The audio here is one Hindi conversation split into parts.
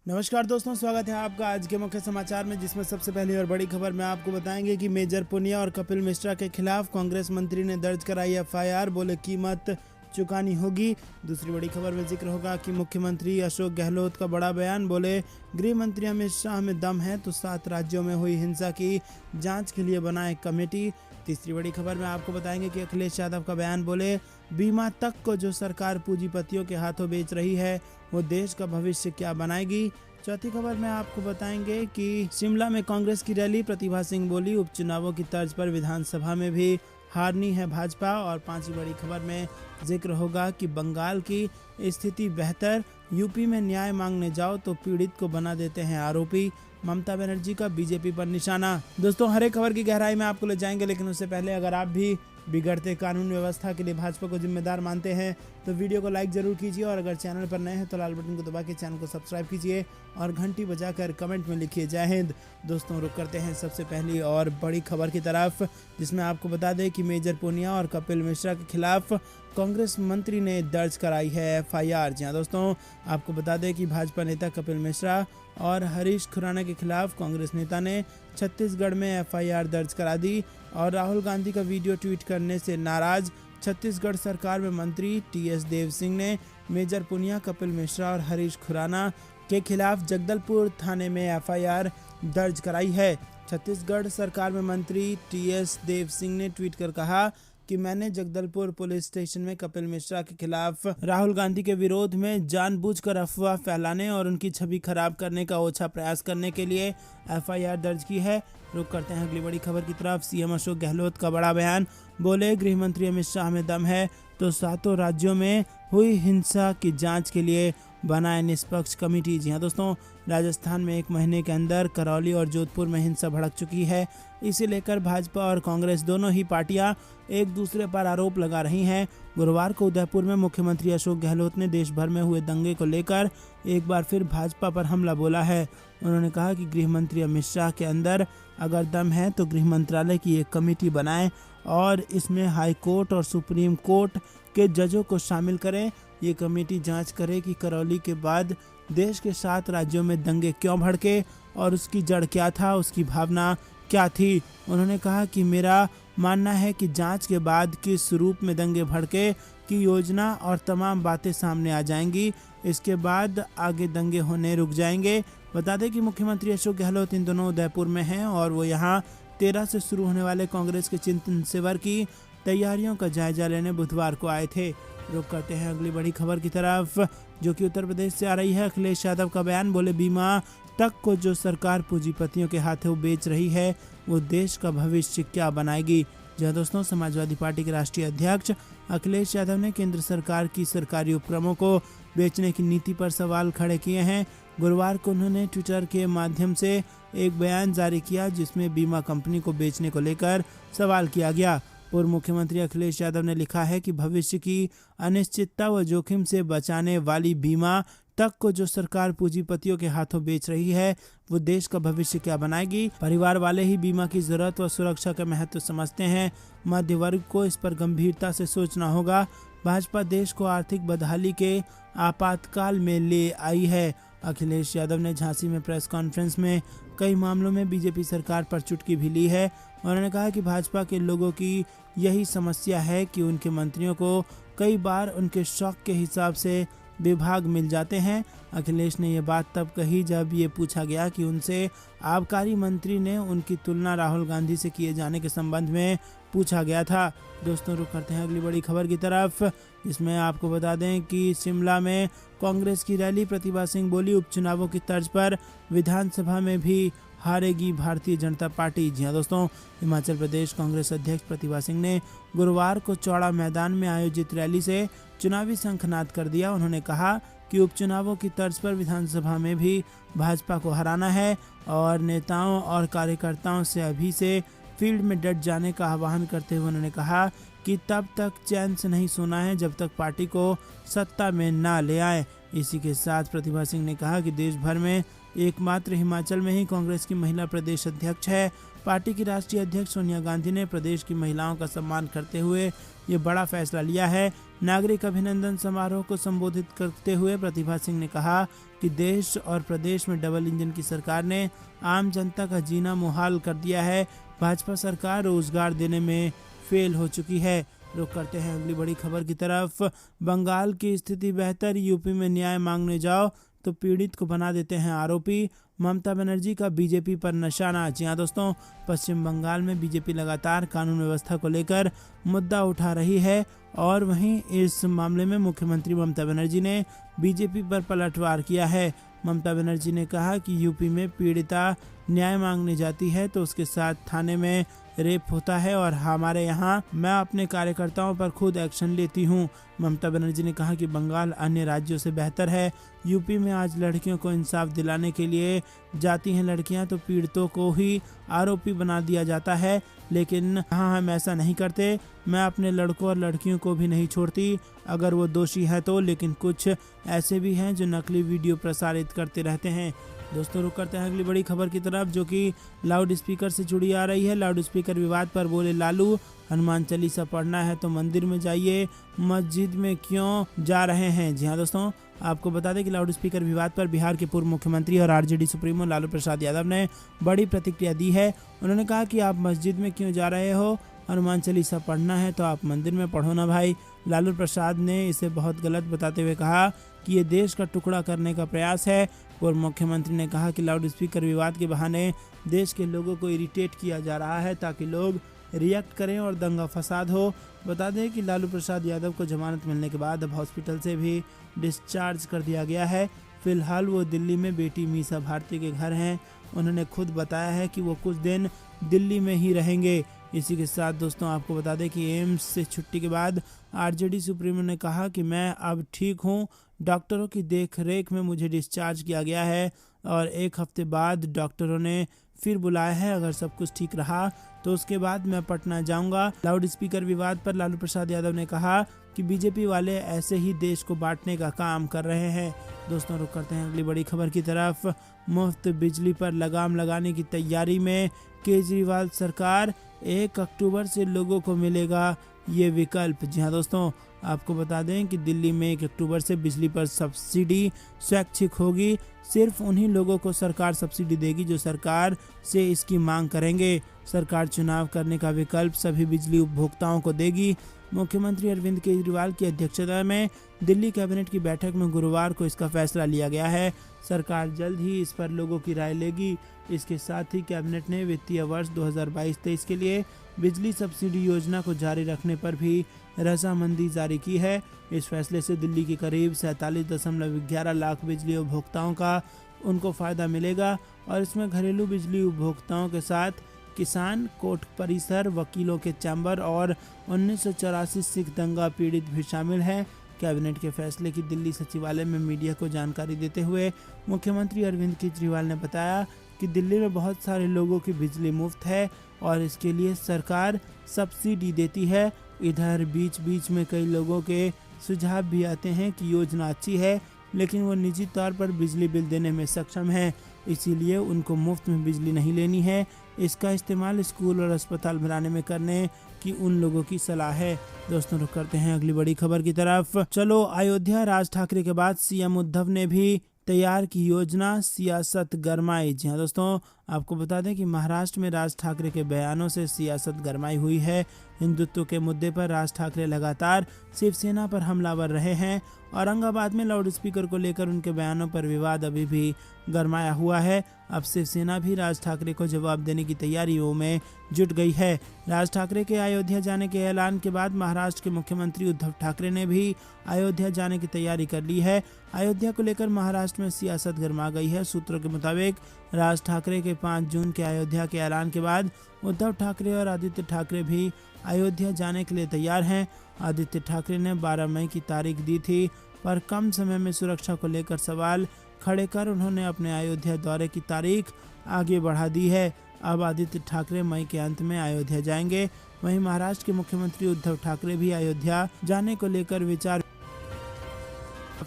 नमस्कार दोस्तों, स्वागत है आपका आज के मुख्य समाचार में, जिसमें सबसे पहली और बड़ी खबर में आपको बताएंगे कि मेजर पुनिया और कपिल मिश्रा के खिलाफ कांग्रेस मंत्री ने दर्ज कराई एफआईआर, बोले कीमत चुकानी होगी। दूसरी बड़ी खबर में जिक्र होगा कि मुख्यमंत्री अशोक गहलोत का बड़ा बयान, बोले गृह मंत्री अमित शाह में दम है तो 7 राज्यों में हुई हिंसा की जांच के लिए बनाए कमेटी। तीसरी बड़ी खबर में आपको बताएंगे कि अखिलेश यादव का बयान, बोले बीमा तक को जो सरकार पूंजीपतियों के हाथों बेच रही है वो देश का भविष्य क्या बनाएगी। चौथी खबर में आपको बताएंगे कि शिमला में कांग्रेस की रैली, प्रतिभा सिंह बोली उपचुनावों की तर्ज पर विधानसभा में भी हारनी है भाजपा। और पांचवी बड़ी खबर में जिक्र होगा कि बंगाल की स्थिति बेहतर, यूपी में न्याय मांगने जाओ तो पीड़ित को बना देते हैं आरोपी, ममता बनर्जी का बीजेपी पर निशाना। दोस्तों, हर एक खबर की गहराई में आपको ले जाएंगे, लेकिन उससे पहले अगर आप भी बिगड़ते कानून व्यवस्था के लिए भाजपा को जिम्मेदार मानते हैं तो वीडियो को लाइक जरूर कीजिए, और अगर चैनल पर नए हैं तो लाल बटन को दबा के चैनल को सब्सक्राइब कीजिए और घंटी बजाकर कमेंट में लिखिए जय हिंद। दोस्तों, रुक करते हैं सबसे पहली और बड़ी खबर की तरफ, जिसमें आपको बता दें कि मेजर पुनिया और कपिल मिश्रा के खिलाफ कांग्रेस मंत्री ने दर्ज कराई है एफआईआर। जी हां दोस्तों, आपको बता दें कि भाजपा नेता कपिल मिश्रा और हरीश खुराना के खिलाफ कांग्रेस नेता ने छत्तीसगढ़ में एफआईआर दर्ज करा दी। और राहुल गांधी का वीडियो ट्वीट करने से नाराज छत्तीसगढ़ सरकार में मंत्री टीएस देव सिंह ने मेजर पुनिया, कपिल मिश्रा और हरीश खुराना के खिलाफ जगदलपुर थाने में एफआईआर दर्ज कराई है। छत्तीसगढ़ सरकार में मंत्री टीएस देव सिंह ने ट्वीट कर कहा कि मैंने जगदलपुर पुलिस स्टेशन में कपिल मिश्रा के खिलाफ राहुल गांधी के विरोध में जानबूझकर अफवाह फैलाने और उनकी छवि खराब करने का ओछा प्रयास करने के लिए एफआईआर दर्ज की है। रुक करते हैं अगली बड़ी खबर की तरफ। सीएम अशोक गहलोत का बड़ा बयान, बोले गृह मंत्री अमित शाह में दम है तो 7 राज्यों में हुई हिंसा की जांच के लिए बनाए निष्पक्ष कमेटी। जी हां दोस्तों, राजस्थान में 1 महीने के अंदर करौली और जोधपुर में हिंसा भड़क चुकी है। इसे लेकर भाजपा और कांग्रेस दोनों ही पार्टियां एक दूसरे पर आरोप लगा रही हैं। गुरुवार को उदयपुर में मुख्यमंत्री अशोक गहलोत ने देश भर में हुए दंगे को लेकर एक बार फिर भाजपा पर हमला बोला है। उन्होंने कहा कि गृह मंत्री अमित शाह के अंदर अगर दम है तो गृह मंत्रालय की एक कमेटी बनाएं और इसमें हाई कोर्ट और सुप्रीम कोर्ट के जजों को शामिल करें। ये कमेटी जांच करे कि करौली के बाद देश के 7 राज्यों में दंगे क्यों भड़के और उसकी जड़ क्या था, उसकी भावना क्या थी। उन्होंने कहा कि मेरा मानना है कि जांच के बाद किस रूप में दंगे भड़के की योजना और तमाम बातें सामने आ जाएंगी। इसके बाद आगे दंगे होने रुक जाएंगे। बता दें कि मुख्यमंत्री अशोक गहलोत इन दोनों उदयपुर में हैं और वो यहाँ 13 से शुरू होने वाले कांग्रेस के चिंतन शिविर की तैयारियों का जायजा लेने बुधवार को आए थे। रुक करते हैं अगली बड़ी खबर की तरफ, जो कि उत्तर प्रदेश से आ रही है। अखिलेश यादव का बयान, बोले बीमा तक को जो सरकार पूंजीपतियों के हाथों बेच रही है वो देश का भविष्य क्या बनाएगी। जहाँ दोस्तों, समाजवादी पार्टी के राष्ट्रीय अध्यक्ष अखिलेश यादव ने केंद्र सरकार की सरकारी उपक्रमों को बेचने की नीति पर सवाल खड़े किए हैं। गुरुवार को उन्होंने ट्विटर के माध्यम से एक बयान जारी किया जिसमें बीमा कंपनी को बेचने को लेकर सवाल किया गया। पूर्व मुख्यमंत्री अखिलेश यादव ने लिखा है कि भविष्य की अनिश्चितता व जोखिम से बचाने वाली बीमा तक को जो सरकार पूंजीपतियों के हाथों बेच रही है वो देश का भविष्य क्या बनाएगी। परिवार वाले ही बीमा की जरूरत व सुरक्षा का महत्व समझते हैं। मध्य वर्ग को इस पर गंभीरता से सोचना होगा। भाजपा देश को आर्थिक बदहाली के आपातकाल में ले आई है। अखिलेश यादव ने झांसी में प्रेस कॉन्फ्रेंस में कई मामलों में बीजेपी सरकार पर चुटकी भी ली है। उन्होंने कहा कि भाजपा के लोगों की यही समस्या है कि उनके मंत्रियों को कई बार उनके शौक के हिसाब से विभाग मिल जाते हैं। अखिलेश ने यह बात तब कही जब ये पूछा गया कि उनसे आबकारी मंत्री ने उनकी तुलना राहुल गांधी से किए जाने के संबंध में पूछा गया था। दोस्तों, रुक करते हैं अगली बड़ी खबर की तरफ, जिसमें आपको बता दें कि शिमला में कांग्रेस की रैली, प्रतिभा सिंह बोली उपचुनावों की तर्ज पर विधानसभा में भी हारेगी भारतीय जनता पार्टी। जी हां दोस्तों, हिमाचल प्रदेश कांग्रेस अध्यक्ष प्रतिभा सिंह ने गुरुवार को चौड़ा मैदान में आयोजित रैली से चुनावी शंखनाद कर दिया। उन्होंने कहा कि उपचुनावों की तर्ज पर विधानसभा में भी भाजपा को हराना है और नेताओं और कार्यकर्ताओं से अभी से फील्ड में डट जाने का आह्वान करते हुए उन्होंने कहा कि तब तक चैन से नहीं सोना है जब तक पार्टी को सत्ता में ना ले आए। इसी के साथ प्रतिभा सिंह ने कहा कि देश भर में एकमात्र हिमाचल में ही कांग्रेस की महिला प्रदेश अध्यक्ष है। पार्टी की राष्ट्रीय अध्यक्ष सोनिया गांधी ने प्रदेश की महिलाओं का सम्मान करते हुए ये बड़ा फैसला लिया है। नागरिक अभिनंदन समारोह को संबोधित करते हुए प्रतिभा सिंह ने कहा कि देश और प्रदेश में डबल इंजन की सरकार ने आम जनता का जीना मुहाल कर दिया है। भाजपा सरकार रोजगार देने में फेल हो चुकी है। रुक करते हैं अगली बड़ी खबर की तरफ। बंगाल की स्थिति बेहतर, यूपी में न्याय मांगने जाओ तो पीड़ित को बना देते हैं आरोपी। ममता बनर्जी का बीजेपी पर निशाना। जी हाँ दोस्तों, पश्चिम बंगाल में बीजेपी लगातार कानून व्यवस्था को लेकर मुद्दा उठा रही है और वहीं इस मामले में मुख्यमंत्री ममता बनर्जी ने बीजेपी पर पलटवार किया है। ममता बनर्जी ने कहा कि यूपी में पीड़िता न्याय मांगने जाती है तो उसके साथ थाने में रेप होता है और हमारे यहाँ मैं अपने कार्यकर्ताओं पर खुद एक्शन लेती हूँ। ममता बनर्जी ने कहा कि बंगाल अन्य राज्यों से बेहतर है। यूपी में आज लड़कियों को इंसाफ दिलाने के लिए जाती हैं लड़कियां तो पीड़ितों को ही आरोपी बना दिया जाता है, लेकिन हाँ हम ऐसा नहीं करते। मैं अपने लड़कों और लड़कियों को भी नहीं छोड़ती अगर वो दोषी है तो, लेकिन कुछ ऐसे भी हैं जो नकली वीडियो प्रसारित करते रहते हैं। दोस्तों रुक करते हैं अगली बड़ी खबर की तरफ जो कि लाउड स्पीकर से जुड़ी आ रही है। लाउड स्पीकर विवाद पर बोले लालू, हनुमान चालीसा पढ़ना है तो मंदिर में जाइए, मस्जिद में क्यों जा रहे हैं। जी हाँ दोस्तों, आपको बता दें कि लाउड स्पीकर विवाद पर बिहार के पूर्व मुख्यमंत्री और आरजेडी सुप्रीमो लालू प्रसाद यादव ने बड़ी प्रतिक्रिया दी है। उन्होंने कहा कि आप मस्जिद में क्यों जा रहे हो, हनुमान चालीसा पढ़ना है तो आप मंदिर में पढ़ो ना भाई। लालू प्रसाद ने इसे बहुत गलत बताते हुए कहा कि ये देश का टुकड़ा करने का प्रयास है। पूर्व मुख्यमंत्री ने कहा कि लाउड स्पीकर विवाद के बहाने देश के लोगों को इरिटेट किया जा रहा है ताकि लोग रिएक्ट करें और दंगा फसाद हो। बता दें कि लालू प्रसाद यादव को जमानत मिलने के बाद अब हॉस्पिटल से भी डिस्चार्ज कर दिया गया है। फिलहाल वो दिल्ली में बेटी मीसा भारती के घर हैं। उन्होंने खुद बताया है कि वो कुछ दिन दिल्ली में ही रहेंगे। इसी के साथ दोस्तों आपको बता दें कि एम्स से छुट्टी के बाद आरजेडी सुप्रीमो ने कहा कि मैं अब ठीक हूं, डॉक्टरों की देख रेख में मुझे डिस्चार्ज किया गया है और एक हफ्ते बाद डॉक्टरों ने फिर बुलाया है। अगर सब कुछ ठीक रहा तो उसके बाद मैं पटना जाऊंगा। लाउड स्पीकर विवाद पर लालू प्रसाद यादव ने कहा कि बीजेपी वाले ऐसे ही देश को बांटने का काम कर रहे हैं। दोस्तों रुक करते हैं अगली बड़ी खबर की तरफ। मुफ्त बिजली पर लगाम लगाने की तैयारी में केजरीवाल सरकार, 1 अक्टूबर से लोगों को मिलेगा ये विकल्प। जी हाँ दोस्तों, आपको बता दें कि दिल्ली में 1 अक्टूबर से बिजली पर सब्सिडी स्वैच्छिक होगी। सिर्फ उन्हीं लोगों को सरकार सब्सिडी देगी जो सरकार से इसकी मांग करेंगे। सरकार चुनाव करने का विकल्प सभी बिजली उपभोक्ताओं को देगी। मुख्यमंत्री अरविंद केजरीवाल की अध्यक्षता में दिल्ली कैबिनेट की बैठक में गुरुवार को इसका फैसला लिया गया है। सरकार जल्द ही इस पर लोगों की राय लेगी। इसके साथ ही कैबिनेट ने वित्तीय वर्ष 2022-23 के लिए बिजली सब्सिडी योजना को जारी रखने पर भी रजामंदी जारी की है। इस फैसले से दिल्ली के करीब 47.11 लाख बिजली उपभोक्ताओं का उनको फ़ायदा मिलेगा और इसमें घरेलू बिजली उपभोक्ताओं के साथ किसान, कोर्ट परिसर, वकीलों के चैम्बर और 1984 सिख दंगा पीड़ित भी शामिल हैं। कैबिनेट के फैसले की दिल्ली सचिवालय में मीडिया को जानकारी देते हुए मुख्यमंत्री अरविंद केजरीवाल ने बताया कि दिल्ली में बहुत सारे लोगों की बिजली मुफ्त है और इसके लिए सरकार सब्सिडी देती है। इधर बीच बीच में कई लोगों के सुझाव भी आते हैं कि योजना अच्छी है लेकिन वो निजी तौर पर बिजली बिल देने में सक्षम है, इसीलिए उनको मुफ्त में बिजली नहीं लेनी है। इसका इस्तेमाल स्कूल और अस्पताल बनाने में करने की उन लोगों की सलाह है। दोस्तों रुक करते हैं अगली बड़ी खबर की तरफ। चलो अयोध्या, राज ठाकरे के बाद सीएम उद्धव ने भी तैयार की योजना, सियासत गरमाई। जी हाँ दोस्तों, आपको बता दें कि महाराष्ट्र में राज ठाकरे के बयानों से सियासत गरमाई हुई है। हिंदुत्व के मुद्दे पर राज ठाकरे लगातार शिवसेना पर हमलावर रहे हैं। औरंगाबाद में लाउड स्पीकर को लेकर उनके बयानों पर विवाद अभी भी गरमाया हुआ है। अब शिवसेना भी राज ठाकरे को जवाब देने की तैयारियों में जुट गई है। राज ठाकरे के अयोध्या जाने के ऐलान के बाद महाराष्ट्र के मुख्यमंत्री उद्धव ठाकरे ने भी अयोध्या जाने की तैयारी कर ली है। अयोध्या को लेकर महाराष्ट्र में सियासत गरमा गई है। सूत्रों के मुताबिक राज ठाकरे के 5 जून के अयोध्या के ऐलान के बाद उद्धव ठाकरे और आदित्य ठाकरे भी अयोध्या जाने के लिए तैयार हैं। आदित्य ठाकरे ने 12 मई की तारीख दी थी, पर कम समय में सुरक्षा को लेकर सवाल खड़े कर उन्होंने अपने अयोध्या दौरे की तारीख आगे बढ़ा दी है। अब आदित्य ठाकरे मई के अंत में अयोध्या जाएंगे। वहीं महाराष्ट्र के मुख्यमंत्री उद्धव ठाकरे भी अयोध्या जाने को लेकर विचार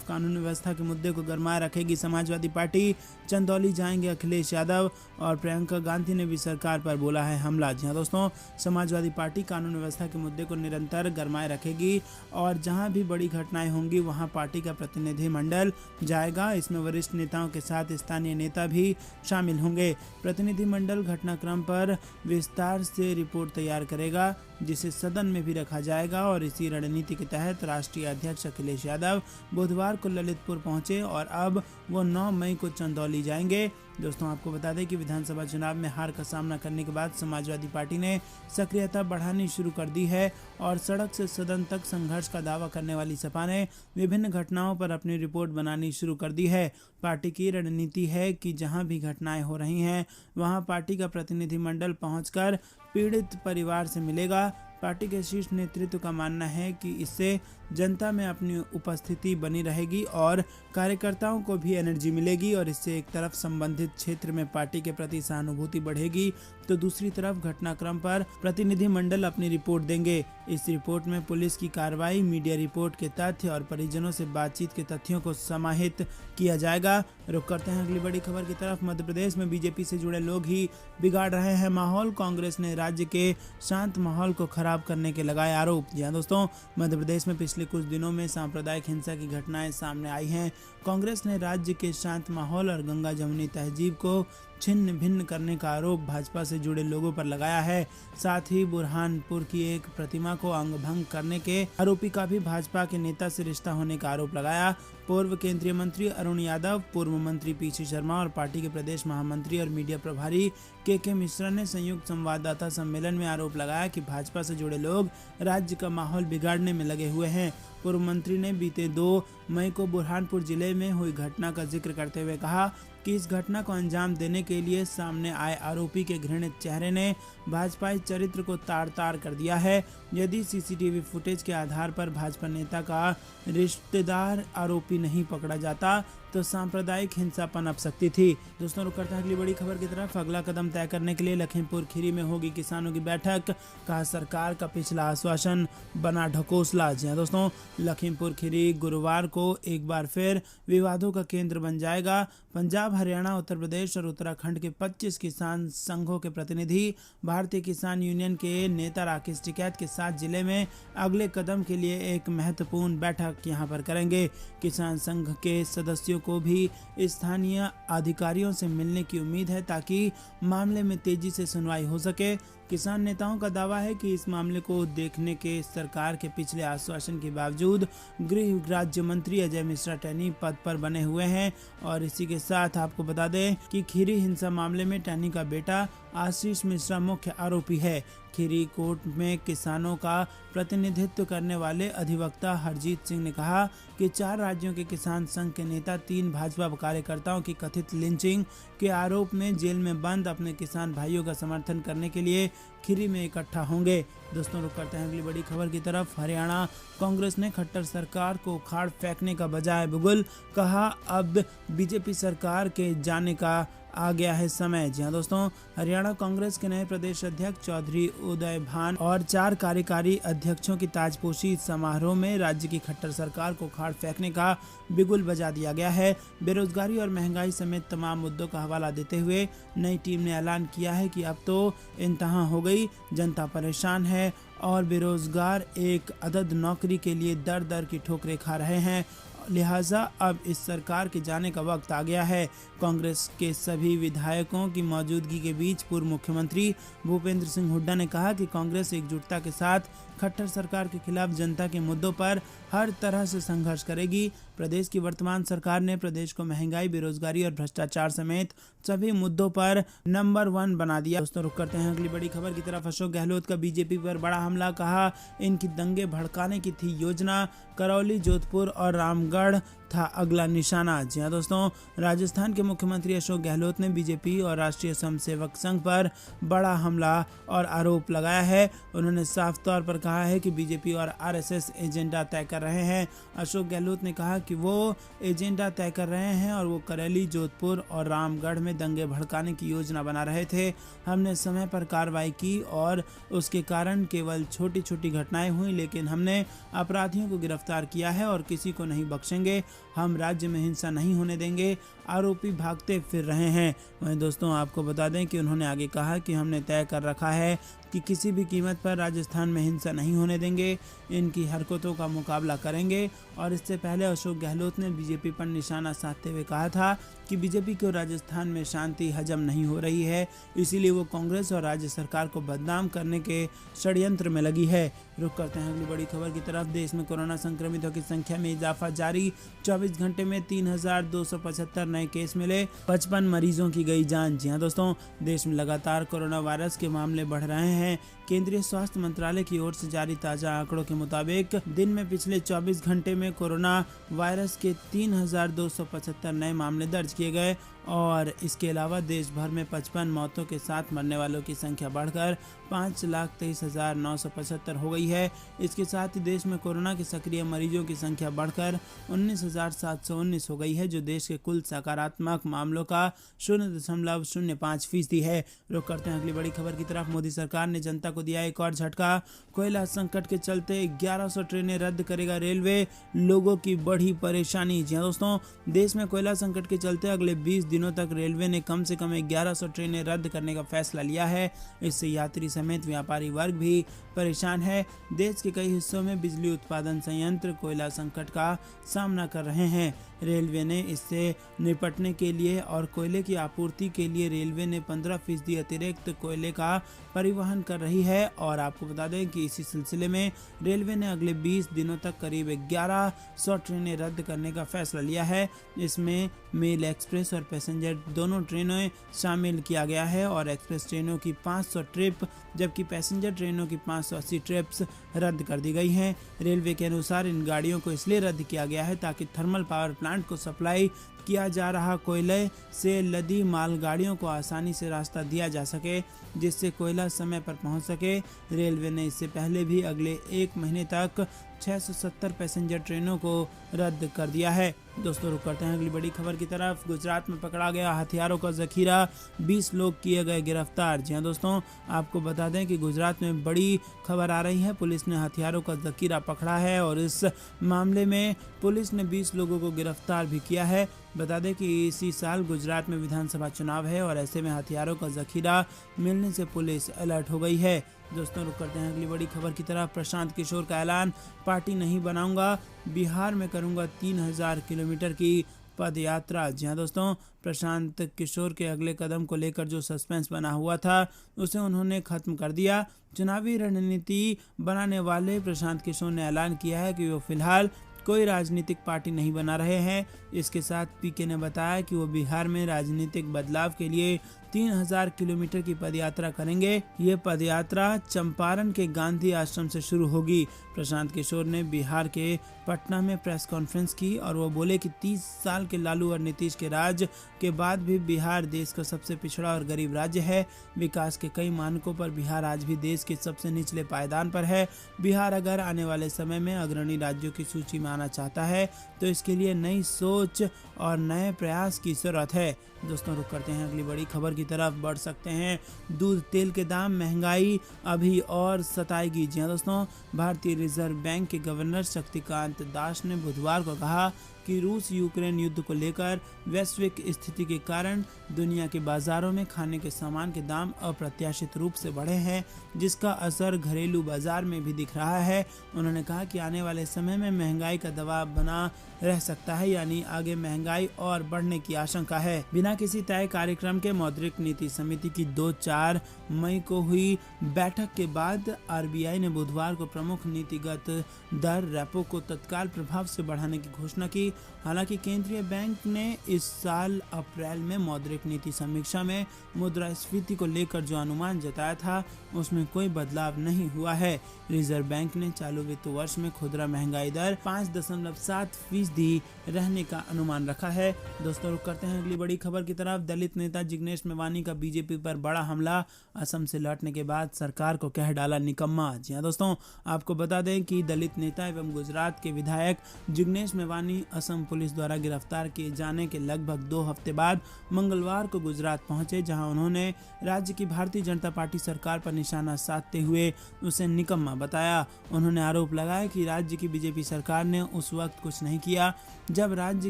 खिलाफ कानून व्यवस्था के मुद्दे को गरमाए रखेगी समाजवादी पार्टी। चंदौली जाएंगे अखिलेश यादव और प्रियंका गांधी ने भी सरकार पर बोला है हमला। जी हाँ दोस्तों, समाजवादी पार्टी कानून व्यवस्था के मुद्दे को निरंतर गरमाए रखेगी और जहां भी बड़ी घटनाएं होंगी वहां पार्टी का प्रतिनिधिमंडल जाएगा। इसमें वरिष्ठ नेताओं के साथ स्थानीय नेता भी शामिल होंगे। प्रतिनिधिमंडल घटनाक्रम पर विस्तार से रिपोर्ट तैयार करेगा जिसे सदन में भी रखा जाएगा और इसी रणनीति के तहत राष्ट्रीय अध्यक्ष अखिलेश यादव बुधवार को ललितपुर पहुंचे और अब वो 9 मई को चंदौली जाएंगे। दोस्तों, आपको बता दें कि विधानसभा चुनाव में हार का सामना करने के बाद समाजवादी पार्टी ने सक्रियता बढ़ानी शुरू कर दी है और सड़क से सदन तक संघर्ष का दावा करने वाली सपा ने विभिन्न घटनाओं पर अपनी रिपोर्ट बनानी शुरू कर दी है। पार्टी की रणनीति है कि जहां भी घटनाएं हो रही हैं वहां पार्टी का प्रतिनिधिमंडल पहुंचकर पीड़ित परिवार से मिलेगा। पार्टी के शीर्ष नेतृत्व का मानना है कि इससे जनता में अपनी उपस्थिति बनी रहेगी और कार्यकर्ताओं को भी एनर्जी मिलेगी और इससे एक तरफ संबंधित क्षेत्र में पार्टी के प्रति सहानुभूति बढ़ेगी तो दूसरी तरफ घटनाक्रम पर प्रतिनिधिमंडल अपनी रिपोर्ट देंगे। इस रिपोर्ट में पुलिस की कार्रवाई, मीडिया रिपोर्ट के तथ्य और परिजनों से बातचीत के तथ्यों को समाहित किया जाएगा। रुक करते हैं अगली बड़ी खबर की तरफ। मध्य प्रदेश में बीजेपी से जुड़े लोग ही बिगाड़ रहे हैं माहौल। कांग्रेस ने राज्य के शांत माहौल को खराब करने के लगाए आरोप। जी हाँ दोस्तों, मध्य प्रदेश में पिछले कुछ दिनों में सांप्रदायिक हिंसा की घटनाएं सामने आई हैं। कांग्रेस ने राज्य के शांत माहौल और गंगा जमुनी तहजीब को छिन्न भिन्न करने का आरोप भाजपा से जुड़े लोगों पर लगाया है। साथ ही बुरहानपुर की एक प्रतिमा को अंग भंग करने के आरोपी का भी भाजपा के नेता से रिश्ता होने का आरोप लगाया। पूर्व केंद्रीय मंत्री अरुण यादव, पूर्व मंत्री पीसी शर्मा और पार्टी के प्रदेश महामंत्री और मीडिया प्रभारी के मिश्रा ने संयुक्त संवाददाता सम्मेलन में आरोप लगाया कि भाजपा से जुड़े लोग राज्य का माहौल बिगाड़ने में लगे हुए हैं। पूर्व मंत्री ने बीते 2 मई को बुरहानपुर जिले में हुई घटना का जिक्र करते हुए कहा कि इस घटना को अंजाम देने के लिए सामने आए आरोपी के घृणित चेहरे ने भाजपाई चरित्र को तार-तार कर दिया है। यदि सीसीटीवी फुटेज के आधार पर भाजपा नेता का रिश्तेदार आरोपी नहीं पकड़ा जाता तो सांप्रदायिक हिंसा पनप सकती थी। दोस्तों, रुक करते हैं अगली बड़ी खबर की तरफ। अगला कदम तय करने के लिए लखीमपुर खीरी में होगी किसानों की बैठक, कहा सरकार का पिछला आश्वासन बना ढकोसला। जी हाँ दोस्तों, लखीमपुर खीरी गुरुवार को एक बार फिर विवादों का केंद्र बन जाएगा। पंजाब, हरियाणा, उत्तर प्रदेश और उत्तराखंड के 25 किसान संघों के प्रतिनिधि भारतीय किसान यूनियन के नेता राकेश टिकैत के साथ जिले में अगले कदम के लिए एक महत्वपूर्ण बैठक यहां पर करेंगे। किसान संघ के सदस्यों को भी स्थानीय अधिकारियों से मिलने की उम्मीद है ताकि मामले में तेजी से सुनवाई हो सके। किसान नेताओं का दावा है कि इस मामले को देखने के सरकार के पिछले आश्वासन के बावजूद गृह राज्य मंत्री अजय मिश्रा टैनी पद पर बने हुए हैं। और इसी के साथ आपको बता दें कि खीरी हिंसा मामले में टैनी का बेटा आशीष मिश्रा मुख्य आरोपी है। खीरी कोर्ट में किसानों का प्रतिनिधित्व करने वाले अधिवक्ता हरजीत सिंह ने कहा कि 4 राज्यों के किसान संघ के नेता 3 भाजपा कार्यकर्ताओं की कथित लिंचिंग के आरोप में जेल में बंद अपने किसान भाइयों का समर्थन करने के लिए खीरी में इकट्ठा होंगे। दोस्तों, रुक करते हैं अगली बड़ी खबर की तरफ। हरियाणा कांग्रेस ने खट्टर सरकार को उखाड़ फेंकने का बजाय बिगुल, कहा अब बीजेपी सरकार के जाने का आ गया है समय। जी हाँ दोस्तों, हरियाणा कांग्रेस के नए प्रदेश अध्यक्ष चौधरी उदय भान और 4 कार्यकारी अध्यक्षों की ताजपोशी समारोह में राज्य की खट्टर सरकार को उखाड़ फेंकने का बिगुल बजा दिया गया है। बेरोजगारी और महंगाई समेत तमाम मुद्दों का हवाला देते हुए नई टीम ने ऐलान किया है कि अब तो इंतहा हो गई, जनता परेशान है और बेरोजगार एक अदद नौकरी के लिए दर दर की ठोकरें खा रहे हैं, लिहाजा अब इस सरकार के जाने का वक्त आ गया है। कांग्रेस के सभी विधायकों की मौजूदगी के बीच पूर्व मुख्यमंत्री भूपेंद्र सिंह हुड्डा ने कहा कि कांग्रेस एकजुटता के साथ खट्टर सरकार के खिलाफ जनता के मुद्दों पर हर तरह से संघर्ष करेगी। प्रदेश की वर्तमान सरकार ने प्रदेश को महंगाई, बेरोजगारी और भ्रष्टाचार समेत सभी मुद्दों पर नंबर 1 बना दिया। दोस्तों, रुक करते हैं अगली बड़ी खबर की तरफ। अशोक गहलोत का बीजेपी पर बड़ा हमला, कहा इनकी दंगे भड़काने की थी योजना, करौली, जोधपुर और रामगढ़ था अगला निशाना। जी हाँ दोस्तों, राजस्थान के मुख्यमंत्री अशोक गहलोत ने बीजेपी और राष्ट्रीय स्वयंसेवक संघ पर बड़ा हमला और आरोप लगाया है। उन्होंने साफ तौर पर कहा है कि बीजेपी और आरएसएस एजेंडा तय कर रहे हैं। अशोक गहलोत ने कहा कि वो एजेंडा तय कर रहे हैं और वो करौली, जोधपुर और रामगढ़ में दंगे भड़काने की योजना बना रहे थे। हमने समय पर कार्रवाई की और उसके कारण केवल छोटी छोटी घटनाएं हुई, लेकिन हमने अपराधियों को गिरफ्तार किया है और किसी को नहीं बख्शेंगे। हम राज्य में हिंसा नहीं होने देंगे, आरोपी भागते फिर रहे हैं। वहीं दोस्तों आपको बता दें कि उन्होंने आगे कहा कि हमने तय कर रखा है कि किसी भी कीमत पर राजस्थान में हिंसा नहीं होने देंगे, इनकी हरकतों का मुकाबला करेंगे। और इससे पहले अशोक गहलोत ने बीजेपी पर निशाना साधते हुए कहा था कि बीजेपी को राजस्थान में शांति हजम नहीं हो रही है, इसीलिए वो कांग्रेस और राज्य सरकार को बदनाम करने के षड्यंत्र में लगी है। रुक करते हैं अगली बड़ी खबर की तरफ। देश में कोरोना संक्रमितों की संख्या में इजाफा जारी, 24 घंटे में 3,275 नए केस मिले, 55 मरीजों की गई जान। जी हाँ दोस्तों, देश में लगातार कोरोना वायरस के मामले बढ़ रहे हैं। केंद्रीय स्वास्थ्य मंत्रालय की ओर से जारी ताजा आंकड़ों के मुताबिक दिन में पिछले 24 घंटे में कोरोना वायरस के 3,275 नए मामले दर्ज किए गए और इसके अलावा देश भर में 55 मौतों के साथ मरने वालों की संख्या बढ़कर 5,23,975 हो गई है। इसके साथ ही देश में कोरोना के सक्रिय मरीजों की संख्या बढ़कर 19,719 हो गई है, जो देश के कुल सकारात्मक मामलों का 0.05% है। रुक करते हैं अगली बड़ी खबर की तरफ। मोदी सरकार ने जनता को दिया एक और झटका, कोयला संकट के चलते 1100 ट्रेनें रद्द करेगा रेलवे, लोगों की बढ़ी परेशानी। जी हाँ दोस्तों, देश में कोयला संकट के चलते अगले 20 दिनों तक रेलवे ने कम से कम 1100 ट्रेनें रद्द करने का फैसला लिया है। इससे यात्री समेत व्यापारी वर्ग भी परेशान है। देश के कई हिस्सों में बिजली उत्पादन संयंत्र कोयला संकट का सामना कर रहे हैं। रेलवे ने इससे निपटने के लिए और कोयले की आपूर्ति के लिए रेलवे ने 15% अतिरिक्त कोयले का परिवहन कर रही है। और आपको बता दें कि इसी सिलसिले में रेलवे ने अगले 20 दिनों तक करीब 1100 ट्रेनें रद्द करने का फैसला लिया है। इसमें मेल एक्सप्रेस और पैसेंजर दोनों ट्रेनें शामिल किया गया है और एक्सप्रेस ट्रेनों की 500 ट्रिप जबकि पैसेंजर ट्रेनों की 580 ट्रिप्स रद्द कर दी गई हैं। रेलवे के अनुसार इन गाड़ियों को इसलिए रद्द किया गया है ताकि थर्मल पावर प्लांट को सप्लाई किया जा रहा कोयले से लदी मालगाड़ियों को आसानी से रास्ता दिया जा सके, जिससे कोयला समय पर पहुंच सके। रेलवे ने इससे पहले भी अगले 1 महीने तक 670 पैसेंजर ट्रेनों को रद्द कर दिया है। दोस्तों रुक करते हैं अगली बड़ी खबर की तरफ। गुजरात में पकड़ा गया हथियारों का जखीरा, 20 लोग किए गए गिरफ्तार। जी हाँ दोस्तों, आपको बता दें कि गुजरात में बड़ी खबर आ रही है। पुलिस ने हथियारों का जखीरा पकड़ा है और इस मामले में पुलिस ने 20 लोगों को गिरफ्तार भी किया है। बता दें कि इसी साल गुजरात में विधानसभा चुनाव है और ऐसे में हथियारों का जखीरा मिलने से पुलिस अलर्ट हो गई है। दोस्तों रुक करते हैं अगली बड़ी खबर की तरफ। प्रशांत किशोर का ऐलान, पार्टी नहीं बनाऊंगा, बिहार में करूंगा 3000 किलोमीटर की पद यात्रा। जी हाँ दोस्तों, प्रशांत किशोर के अगले कदम को लेकर जो सस्पेंस बना हुआ था उसे उन्होंने खत्म कर दिया। चुनावी रणनीति बनाने वाले प्रशांत किशोर ने ऐलान किया है कि वो फिलहाल कोई राजनीतिक पार्टी नहीं बना रहे हैं। इसके साथ पीके ने बताया कि वो बिहार में राजनीतिक बदलाव के लिए 3000 किलोमीटर की पदयात्रा करेंगे। ये पदयात्रा चंपारण के गांधी आश्रम से शुरू होगी। प्रशांत किशोर ने बिहार के पटना में प्रेस कॉन्फ्रेंस की और वो बोले कि 30 साल के लालू और नीतीश के राज के बाद भी बिहार देश का सबसे पिछड़ा और गरीब राज्य है। विकास के कई मानकों पर बिहार आज भी देश के सबसे निचले पायदान पर है। बिहार अगर आने वाले समय में अग्रणी राज्यों की सूची में आना चाहता है तो इसके लिए नई सोच और नए प्रयास की जरूरत है। दोस्तों रुक करते हैं अगली बड़ी खबर की तरफ। बढ़ सकते हैं दूध तेल के दाम, महंगाई अभी और सताएगी। जी हाँ दोस्तों, भारतीय रिजर्व बैंक के गवर्नर शक्तिकांत दास ने बुधवार को कहा कि रूस यूक्रेन युद्ध को लेकर वैश्विक स्थिति के कारण दुनिया के बाजारों में खाने के सामान के दाम अप्रत्याशित रूप से बढ़े हैं, जिसका असर घरेलू बाजार में भी दिख रहा है। उन्होंने कहा कि आने वाले समय में महंगाई का दबाव बना रह सकता है, यानी आगे महंगाई और बढ़ने की आशंका है। बिना किसी तय कार्यक्रम के मौद्रिक नीति समिति की 2-4 मई को हुई बैठक के बाद आरबीआई ने बुधवार को प्रमुख नीतिगत दर रेपो को तत्काल प्रभाव से बढ़ाने की घोषणा की। हालांकि केंद्रीय बैंक ने इस साल अप्रैल में मौद्रिक नीति समीक्षा में मुद्रास्फीति को लेकर जो अनुमान जताया था उसमें कोई बदलाव नहीं हुआ है। रिजर्व बैंक ने चालू वित्त वर्ष में खुदरा महंगाई दर 5.7% रहने का अनुमान रखा है। दोस्तों रुक करते हैं अगली बड़ी खबर की तरफ। दलित नेता जिग्नेश मेवानी का बीजेपी पर बड़ा हमला, असम से लौटने के बाद सरकार को कह डाला निकम्मा। जी हाँ दोस्तों, आपको बता दें कि दलित नेता एवं गुजरात के विधायक जिग्नेश मेवानी असम पुलिस द्वारा गिरफ्तार किए जाने के लगभग 2 हफ्ते बाद मंगलवार को गुजरात पहुंचे, जहां उन्होंने राज्य की भारतीय जनता पार्टी सरकार पर निशाना साधते हुए उसे निकम्मा बताया। उन्होंने आरोप लगाया कि राज्य की बीजेपी सरकार ने उस वक्त कुछ नहीं किया जब राज्य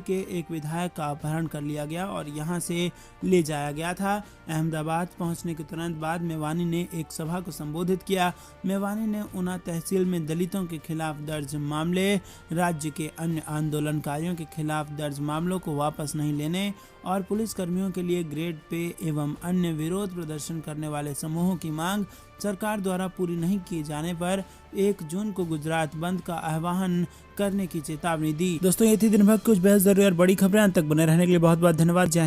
के एक विधायक का अपहरण कर लिया गया और यहां से ले जाया गया था। अहमदाबाद पहुंचने के तुरंत बाद मेवानी ने एक सभा को संबोधित किया। मेवानी ने ऊना तहसील में दलितों के खिलाफ दर्ज मामले, राज्य के अन्य आंदोलनकारियों के खिलाफ दर्ज मामलों को वापस नहीं लेने और पुलिस कर्मियों के लिए ग्रेड पे एवं अन्य विरोध प्रदर्शन करने वाले समूहों की मांग सरकार द्वारा पूरी नहीं किए जाने पर 1 जून को गुजरात बंद का आह्वान करने की चेतावनी दी। दोस्तों, ये थी दिन भर कुछ बेहद जरूरी और बड़ी खबरें। अंत तक बने रहने के लिए बहुत बहुत धन्यवाद। जय हिंद।